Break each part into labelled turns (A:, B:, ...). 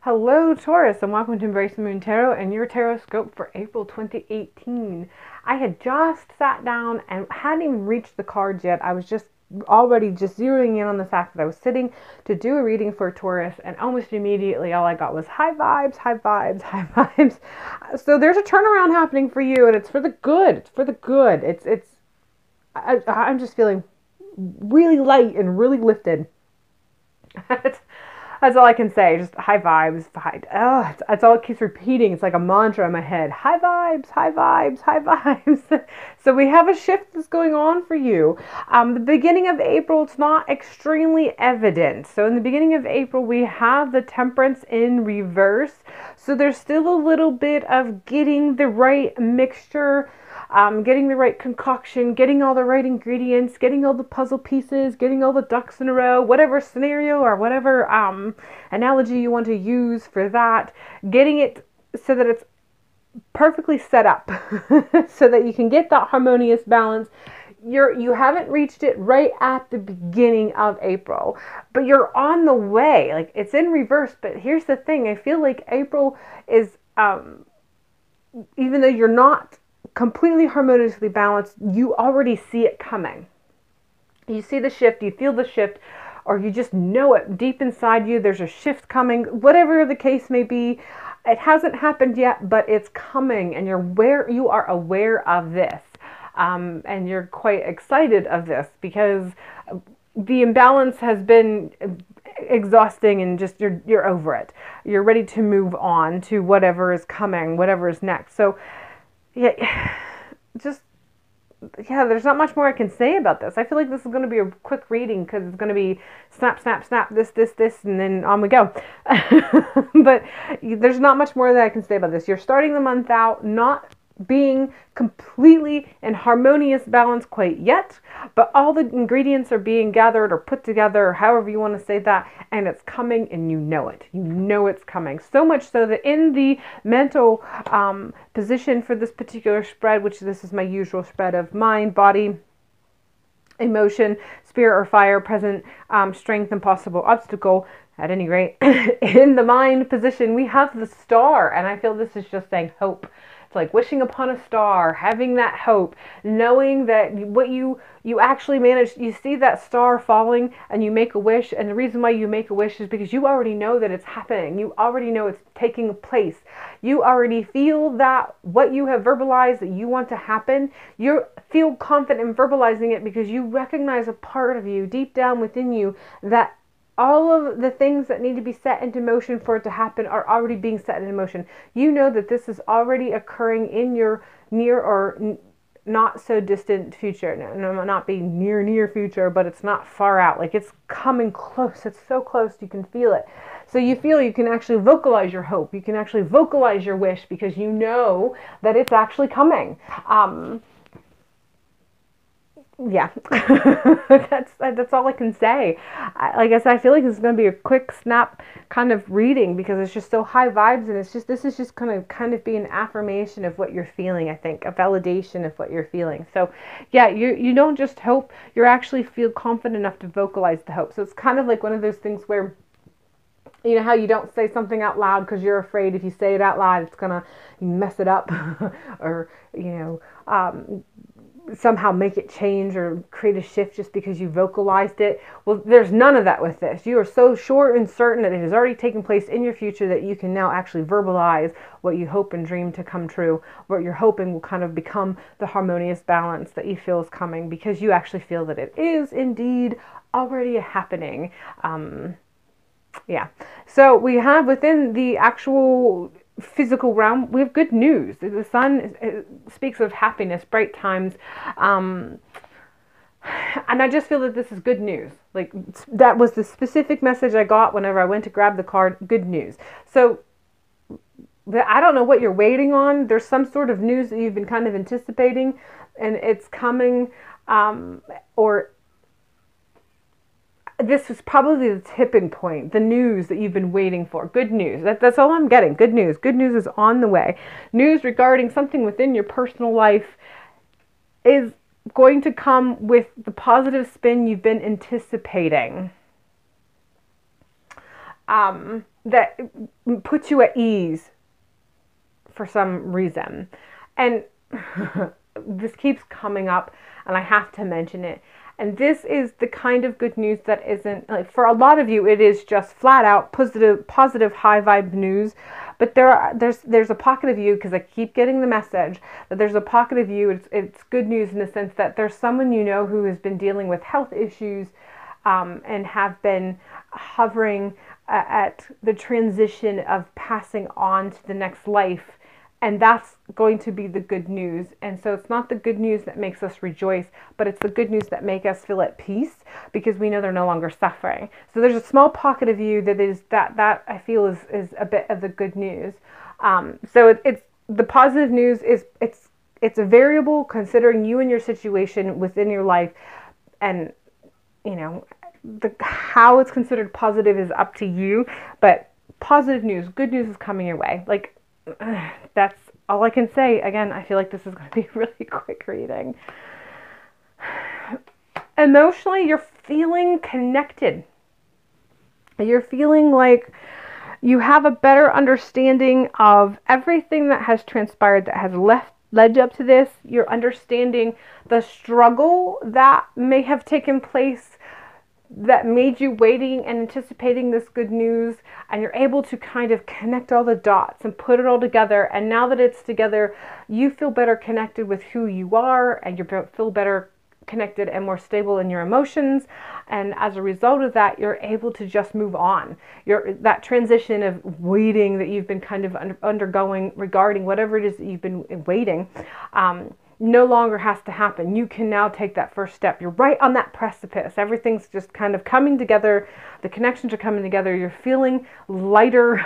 A: Hello, Taurus, and welcome to Embrace the Moon Tarot and your Tarotscope for April 2018. I had just sat down and hadn't even reached the cards yet. I was just already zeroing in on the fact that I was sitting to do a reading for Taurus, and almost immediately all I got was high vibes, high vibes, high vibes. So there's a turnaround happening for you, and it's for the good. It's for the good. I'm just feeling really light and really lifted. That's all I can say. Just high vibes. That's all it keeps repeating. It's like a mantra in my head. High vibes, high vibes, high vibes. So we have a shift that's going on for you. The beginning of April, it's not extremely evident. So in the beginning of April, we have the Temperance in reverse. So there's still a little bit of getting the right mixture, getting the right concoction, getting all the right ingredients, getting all the puzzle pieces, getting all the ducks in a row, whatever scenario or whatever analogy you want to use for that, getting it so that it's perfectly set up so that you can get that harmonious balance. You haven't reached it right at the beginning of April, but you're on the way. Like, it's in reverse, but here's the thing. I feel like April is, even though you're not completely harmoniously balanced, you already see it coming. You see the shift, you feel the shift, or you just know it deep inside you. There's a shift coming, whatever the case may be. It hasn't happened yet, but it's coming, and you are aware of this, and you're quite excited of this because the imbalance has been exhausting, and just you're over it. You're ready to move on to whatever is coming, whatever is next. So yeah, there's not much more I can say about this. I feel like this is going to be a quick reading because it's going to be snap, snap, snap, this, and then on we go. But there's not much more that I can say about this. You're starting the month out not being completely in harmonious balance quite yet, but all the ingredients are being gathered or put together, or however you want to say that, and it's coming, and you know it. You know it's coming. So much so that in the mental position for this particular spread, which this is my usual spread of mind, body, emotion, spirit or fire, present, strength, and possible obstacle. At any rate, in the mind position, we have the star, and I feel this is just saying hope. It's like wishing upon a star, having that hope, knowing that what you actually managed, you see that star falling and you make a wish, and the reason why you make a wish is because you already know that it's happening. You already know it's taking place. You already feel that what you have verbalized that you want to happen, you feel confident in verbalizing it because you recognize a part of you deep down within you that all of the things that need to be set into motion for it to happen are already being set into motion. You know that this is already occurring in your near or not so distant future. No, not being near future, but it's not far out. Like, it's coming close. It's so close you can feel it. So you feel you can actually vocalize your hope. You can actually vocalize your wish because you know that it's actually coming. Yeah, that's all I can say. Like I said, I feel like this is going to be a quick snap kind of reading because it's just so high vibes, and this is just kind of be an affirmation of what you're feeling. I think a validation of what you're feeling. So yeah, you don't just hope, you actually feel confident enough to vocalize the hope. So it's kind of like one of those things where, you know how you don't say something out loud because you're afraid if you say it out loud it's gonna mess it up or somehow make it change or create a shift just because you vocalized it. Well, there's none of that with this. You are so sure and certain that it has already taken place in your future that you can now actually verbalize what you hope and dream to come true. What you're hoping will kind of become the harmonious balance that you feel is coming because you actually feel that it is indeed already happening. Yeah. So we have within the actual physical realm, we have good news. The sun speaks of happiness, bright times, and I just feel that this is good news. Like, that was the specific message I got whenever I went to grab the card. Good news. So I don't know what you're waiting on. There's some sort of news that you've been kind of anticipating, and it's coming, or this is probably the tipping point, the news that you've been waiting for. Good news. That's all I'm getting. Good news. Good news is on the way. News regarding something within your personal life is going to come with the positive spin you've been anticipating. that puts you at ease for some reason. And this keeps coming up, and I have to mention it. And this is the kind of good news that isn't, like, for a lot of you, it is just flat out positive high vibe news. But there's a pocket of you, because I keep getting the message that there's a pocket of you. It's good news in the sense that there's someone you know who has been dealing with health issues, and have been hovering at the transition of passing on to the next life. And that's going to be the good news. And so it's not the good news that makes us rejoice, but it's the good news that makes us feel at peace, because we know they're no longer suffering. So there's a small pocket of you that is that I feel is a bit of the good news. So it's the positive news is it's a variable considering you and your situation within your life, and how it's considered positive is up to you. But positive news, good news is coming your way. Like, that's all I can say. Again, I feel like this is going to be a really quick reading. Emotionally, you're feeling connected. You're feeling like you have a better understanding of everything that has transpired, that has led up to this. You're understanding the struggle that may have taken place, that made you waiting and anticipating this good news, and you're able to kind of connect all the dots and put it all together. And now that it's together, you feel better connected with who you are, and you feel better connected and more stable in your emotions. And as a result of that, you're able to just move on. That transition of waiting that you've been kind of undergoing regarding whatever it is that you've been waiting, no longer has to happen. You can now take that first step. You're right on that precipice. Everything's just kind of coming together. The connections are coming together. You're feeling lighter,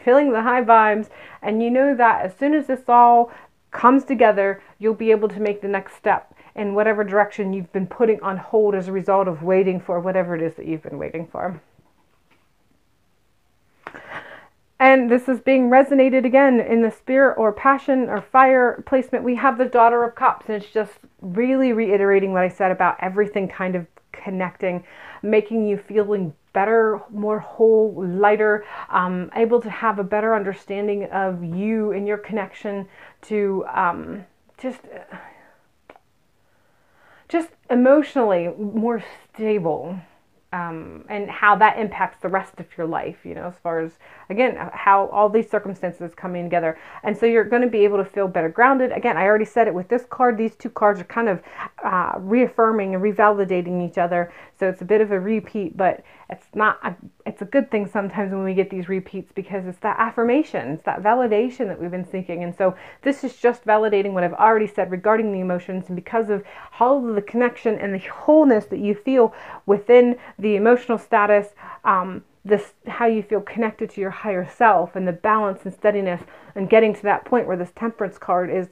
A: feeling the high vibes. And you know that as soon as this all comes together, you'll be able to make the next step in whatever direction you've been putting on hold as a result of waiting for whatever it is that you've been waiting for. And this is being resonated again in the spirit or passion or fire placement. We have the Daughter of Cups, and it's just really reiterating what I said about everything kind of connecting, making you feeling better, more whole, lighter, able to have a better understanding of you and your connection to just emotionally more stable. And how that impacts the rest of your life, as far as, again, how all these circumstances coming together. And so you're going to be able to feel better grounded. Again, I already said it with this card. These two cards are kind of reaffirming and revalidating each other. So it's a bit of a repeat, but it's a good thing sometimes when we get these repeats, because it's that affirmation, it's that validation that we've been seeking. And so this is just validating what I've already said regarding the emotions, and because of all of the connection and the wholeness that you feel within the emotional status, this how you feel connected to your higher self, and the balance and steadiness, and getting to that point where this Temperance card is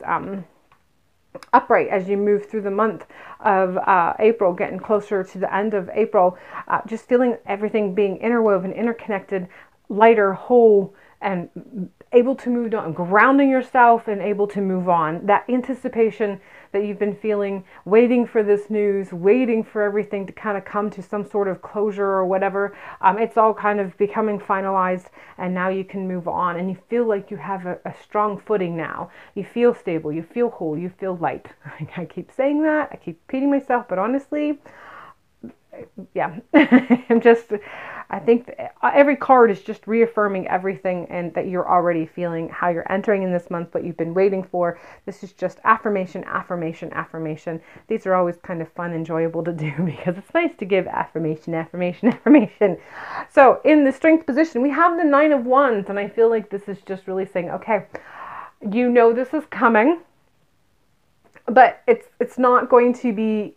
A: upright as you move through the month of April, getting closer to the end of April, just feeling everything being interwoven, interconnected, lighter, whole, and able to move on, grounding yourself and able to move on. That anticipation that you've been feeling, waiting for this news, waiting for everything to kind of come to some sort of closure or whatever, it's all kind of becoming finalized, and now you can move on, and you feel like you have a strong footing now. You feel stable, you feel whole, you feel light. I keep saying that, I keep repeating myself, but honestly, yeah, I think every card is just reaffirming everything, and that you're already feeling how you're entering in this month, what you've been waiting for. This is just affirmation, affirmation, affirmation. These are always kind of fun, enjoyable to do, because it's nice to give affirmation, affirmation, affirmation. So in the strength position, we have the Nine of Wands, and I feel like this is just really saying, okay, this is coming, but it's not going to be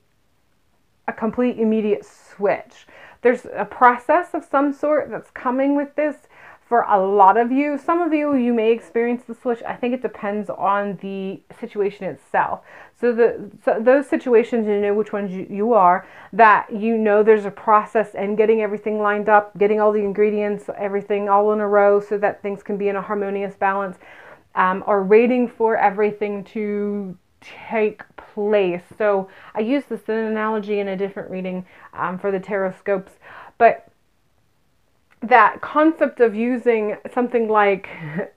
A: a complete immediate switch. There's a process of some sort that's coming with this for a lot of you. Some of you may experience the switch. I think it depends on the situation itself. So those situations, which ones you are, that there's a process and getting everything lined up, getting all the ingredients, everything all in a row so that things can be in a harmonious balance, or waiting for everything to take place. So I use this in an analogy in a different reading for the Tarotscopes, but that concept of using something like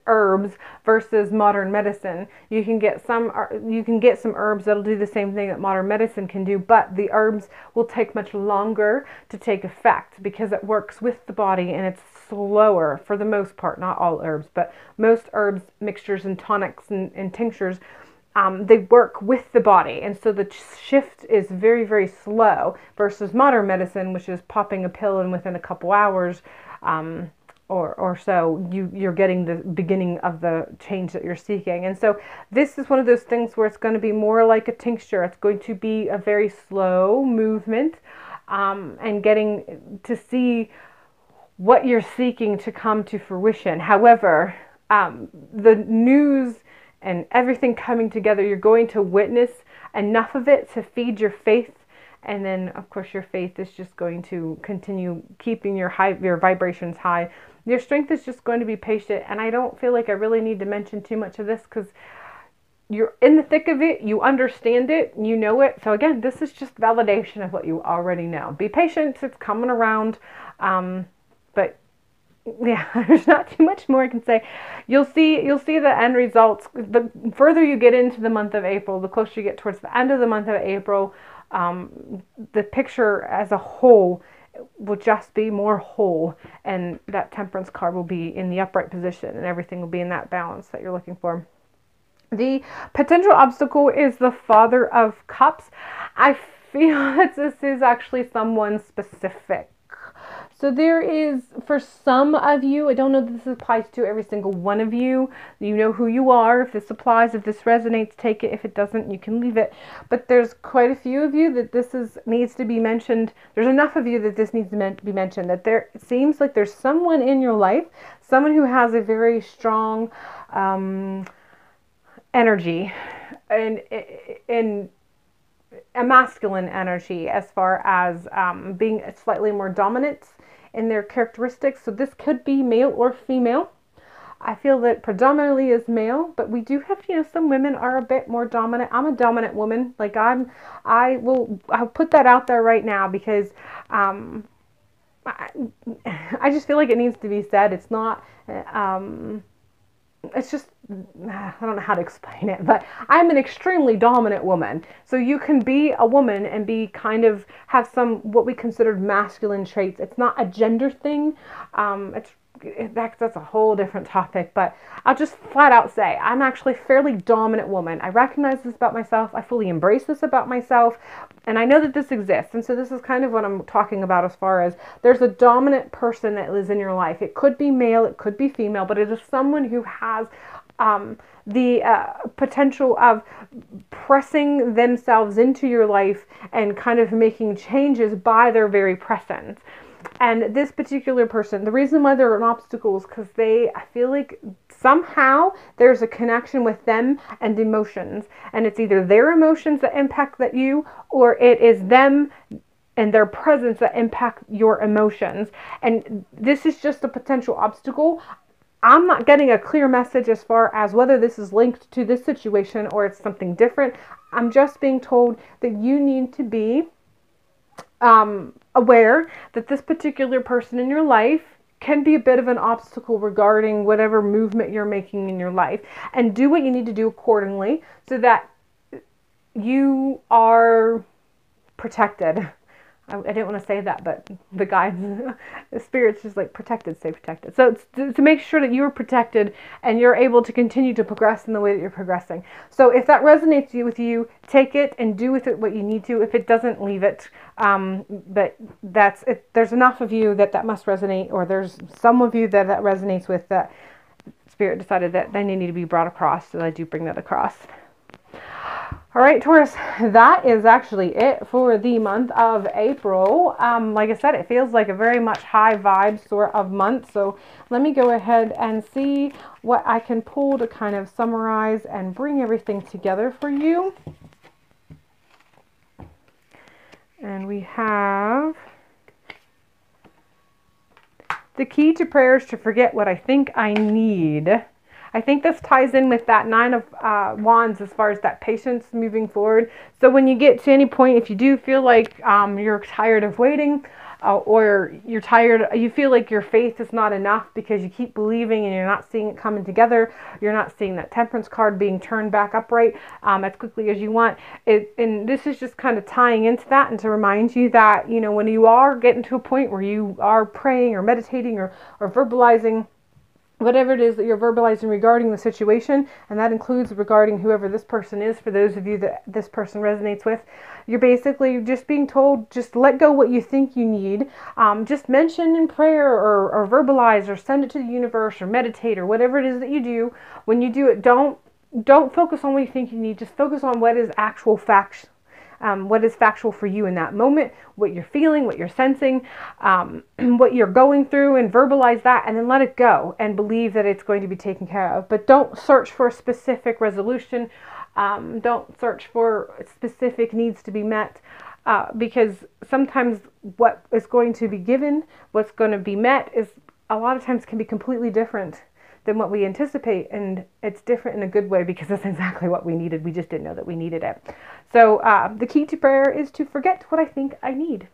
A: herbs versus modern medicine. You can get some herbs that'll do the same thing that modern medicine can do, but the herbs will take much longer to take effect because it works with the body and it's slower for the most part. Not all herbs, but most herbs, mixtures and tonics and tinctures, they work with the body, and so the shift is very, very slow versus modern medicine, which is popping a pill and within a couple hours or so you're getting the beginning of the change that you're seeking. And so this is one of those things where it's going to be more like a tincture. It's going to be a very slow movement, and getting to see what you're seeking to come to fruition. However, the news and everything coming together, you're going to witness enough of it to feed your faith. And then, of course, your faith is just going to continue keeping your vibrations high. Your strength is just going to be patient. And I don't feel like I really need to mention too much of this because you're in the thick of it. You understand it. You know it. So again, this is just validation of what you already know. Be patient. It's coming around. But yeah, there's not too much more I can say. You'll see the end results. The further you get into the month of April, the closer you get towards the end of the month of April, the picture as a whole will just be more whole, and that Temperance card will be in the upright position and everything will be in that balance that you're looking for. The potential obstacle is the Father of Cups. I feel that this is actually someone specific. So there is, for some of you, I don't know that this applies to every single one of you. You know who you are. If this applies, if this resonates, take it. If it doesn't, you can leave it. But there's quite a few of you that this needs to be mentioned. There's enough of you that this needs to be mentioned. That it seems like there's someone in your life, someone who has a very strong energy and a masculine energy as far as being slightly more dominant in their characteristics. So this could be male or female. I feel that predominantly is male, but we do have, some women are a bit more dominant. I'm a dominant woman. Like I'll put that out there right now because I just feel like it needs to be said. It's not, it's just, I don't know how to explain it, but I'm an extremely dominant woman. So you can be a woman and be have some what we considered masculine traits. It's not a gender thing. That's a whole different topic, but I'll just flat out say I'm actually a fairly dominant woman. I recognize this about myself. I fully embrace this about myself, and I know that this exists. And so this is kind of what I'm talking about as far as there's a dominant person that lives in your life. It could be male, it could be female, but it is someone who has the potential of pressing themselves into your life and kind of making changes by their very presence. And this particular person, the reason why they're an obstacle is because I feel like somehow there's a connection with them and emotions. And it's either their emotions that impact you, or it is them and their presence that impact your emotions. And this is just a potential obstacle. I'm not getting a clear message as far as whether this is linked to this situation or it's something different. I'm just being told that you need to be aware that this particular person in your life can be a bit of an obstacle regarding whatever movement you're making in your life, and do what you need to do accordingly so that you are protected. I didn't want to say that, but the guides, the spirit's just like protected, stay protected. So it's to make sure that you're protected and you're able to continue to progress in the way that you're progressing. So if that resonates with you, take it and do with it what you need to. If it doesn't, leave it. But that's it. There's enough of you that must resonate, or there's some of you that resonates with that spirit decided that they need to be brought across. So I do bring that across. All right, Taurus, that is actually it for the month of April. Like I said, it feels like a very much high vibe sort of month. So let me go ahead and see what I can pull to kind of summarize and bring everything together for you. And we have the key to prayer is to forget what I think I need. I think this ties in with that 9 of Wands as far as that patience moving forward. So when you get to any point, if you do feel like you're tired of waiting, or you're tired, you feel like your faith is not enough because you keep believing and you're not seeing it coming together. You're not seeing that Temperance card being turned back upright as quickly as you want. And this is just kind of tying into that and to remind you that, you know, when you are getting to a point where you are praying or meditating or verbalizing whatever it is that you're verbalizing regarding the situation, and that includes regarding whoever this person is, for those of you that this person resonates with, you're basically just being told, just let go what you think you need. Just mention in prayer or verbalize or send it to the universe or meditate or whatever it is that you do. When you do it, don't focus on what you think you need. Just focus on what is actual facts. What is factual for you in that moment, what you're feeling, what you're sensing, what you're going through, and verbalize that, and then let it go and believe that it's going to be taken care of. But don't search for a specific resolution. Don't search for specific needs to be met, because sometimes what is going to be given, what's going to be met, is a lot of times can be completely different than what we anticipate, and it's different in a good way because that's exactly what we needed. We just didn't know that we needed it. So the key to prayer is to forget what I think I need.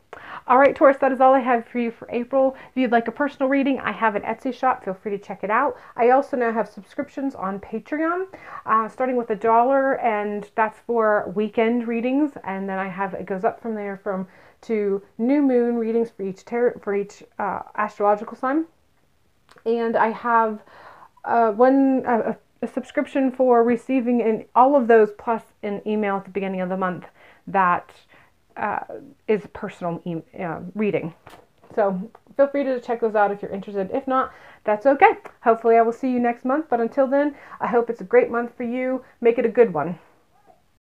A: All right, Taurus, that is all I have for you for April. If you'd like a personal reading, I have an Etsy shop. Feel free to check it out. I also now have subscriptions on Patreon, starting with $1, and that's for weekend readings. And then I have, it goes up from there to new moon readings for each astrological sign. And I have a subscription for receiving all of those, plus an email at the beginning of the month that is personal reading. So feel free to check those out if you're interested. If not, that's okay. Hopefully I will see you next month. But until then, I hope it's a great month for you. Make it a good one.